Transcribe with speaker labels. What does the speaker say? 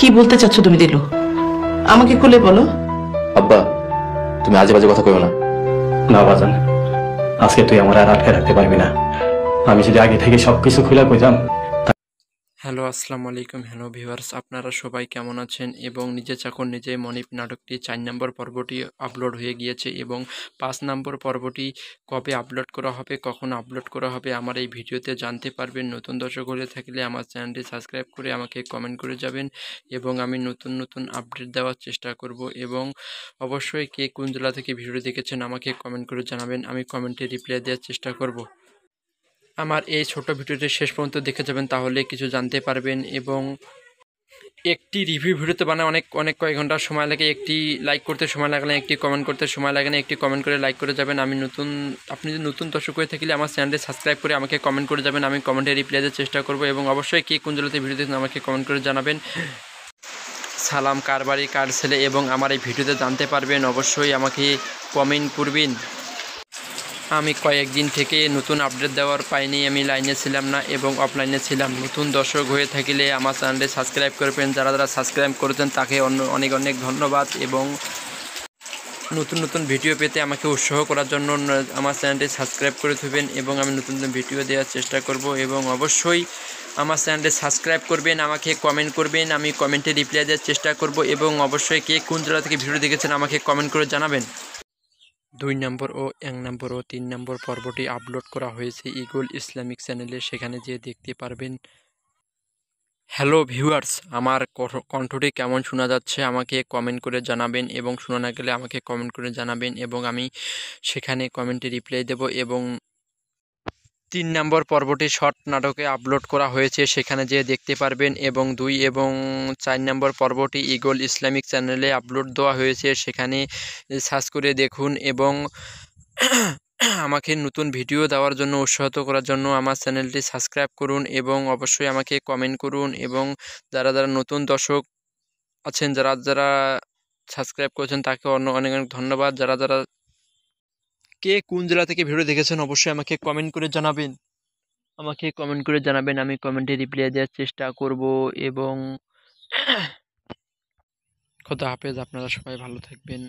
Speaker 1: কি বলতে চাচ্ছ তুমি দিলু? আমাকে খুলে বলো।
Speaker 2: আব্বা, তুমি আজে বাজে কথা কইও না।
Speaker 3: না বাজান, আজকে তুই আমার আর আটকে রাখতে পারবি না। আমি যদি আগে থেকে সবকিছু খুলে কইতাম।
Speaker 4: হ্যালো, আসসালামু আলাইকুম। হ্যালো ভিউয়ার্স, আপনারা সবাই কেমন আছেন? এবং নিজে চাকর নিজে মনিব নাটকটি 4 নম্বর পর্বটি আপলোড হয়ে গিয়েছে এবং 5 নম্বর পর্বটি কবে আপলোড করা হবে, কখন আপলোড করা হবে আমার এই ভিডিওতে জানতে পারবেন। নতুন দর্শক হয়ে থাকলে আমার চ্যানেলটি সাবস্ক্রাইব করে আমাকে কমেন্ট করে যাবেন এবং আমি নতুন নতুন আপডেট দেওয়ার চেষ্টা করব। এবং অবশ্যই কে কোন জেলা থেকে ভিডিওটি দেখেছেন আমাকে কমেন্ট করে জানাবেন, আমি কমেন্টে রিপ্লাই দেওয়ার চেষ্টা করব। আমার এই ছোট ভিডিওটি শেষ পর্যন্ত দেখে যাবেন, তাহলে কিছু জানতে পারবেন। এবং একটি রিভিউ ভিডিওতে বানায় অনেক অনেক কয়েক ঘন্টা সময় লাগে, একটি লাইক করতে সময় লাগে না, একটি কমেন্ট করতে সময় লাগে না। একটি কমেন্ট করে লাইক করে যাবেন। আপনি যদি নতুন দর্শক হয়ে থাকলে আমার চ্যানেলটি সাবস্ক্রাইব করে আমাকে কমেন্ট করে যাবেন, আমি কমেন্টে রিপ্লাই দেওয়ার চেষ্টা করব। এবং অবশ্যই কে কোন জেলাতে ভিডিও দেখেন আমাকে কমেন্ট করে জানাবেন। সালাম, কার বাড়ি, কার ছেলে, এবং আমার এই ভিডিওতে জানতে পারবেন। অবশ্যই আমাকে কমেন্ট করবেন। আমি কয়েকদিন থেকে নতুন আপডেট দেওয়ার পাইনি, আমি লাইনে ছিলাম না এবং অফলাইনে ছিলাম। নতুন দর্শক হয়ে থাকলে আমার চ্যানেলটি সাবস্ক্রাইব করবেন, যারা যারা সাবস্ক্রাইব করেছেন তাকে অনেক অনেক ধন্যবাদ। এবং নতুন নতুন ভিডিও পেতে আমাকে উৎসাহ করার জন্য আমার চ্যানেলটি সাবস্ক্রাইব করে থাকবেন এবং আমি নতুন নতুন ভিডিও দেওয়ার চেষ্টা করব। এবং অবশ্যই আমার চ্যানেলটি সাবস্ক্রাইব করবেন, আমাকে কমেন্ট করবেন, আমি কমেন্টে রিপ্লাই দেওয়ার চেষ্টা করব। এবং অবশ্যই কে কোন জেলা থেকে ভিডিও দেখেছেন আমাকে কমেন্ট করে জানাবেন। 2 নম্বর ও 1 নম্বর ও 3 নম্বর পর্বটি আপলোড করা হয়েছে ইগল ইসলামিক চ্যানেলে, সেখানে যেয়ে দেখতে পারবেন। হ্যালো ভিউয়ার্স, আমার কণ্ঠটি কেমন শোনা যাচ্ছে আমাকে কমেন্ট করে জানাবেন এবং শোনা না গেলে আমাকে কমেন্ট করে জানাবেন এবং আমি সেখানে কমেন্টে রিপ্লাই দেব। এবং 3 নম্বর পর্বটি শর্ট নাটকে আপলোড করা হয়েছে, সেখানে যেয়ে দেখতে পারবেন। এবং 2 এবং 4 নম্বর পর্বটি ইগল ইসলামিক চ্যানেলে আপলোড দেওয়া হয়েছে, সেখানে সার্চ করে দেখুন। এবং আমাকে নতুন ভিডিও দেওয়ার জন্য উৎসাহিত করার জন্য আমার চ্যানেলটি সাবস্ক্রাইব করুন এবং অবশ্যই আমাকে কমেন্ট করুন। এবং যারা যারা নতুন দর্শক আছেন, যারা যারা সাবস্ক্রাইব করেছেন তাকে অনেক অনেক ধন্যবাদ। যারা যারা কে কোন জেলা থেকে ভিডিও দেখেছেন অবশ্যই আমাকে কমেন্ট করে জানাবেন, আমাকে কমেন্ট করে জানাবেন, আমি কমেন্টে রিপ্লাই দেওয়ার চেষ্টা করব। এবং খোদা হাফেজ, আপনারা সবাই ভালো থাকবেন।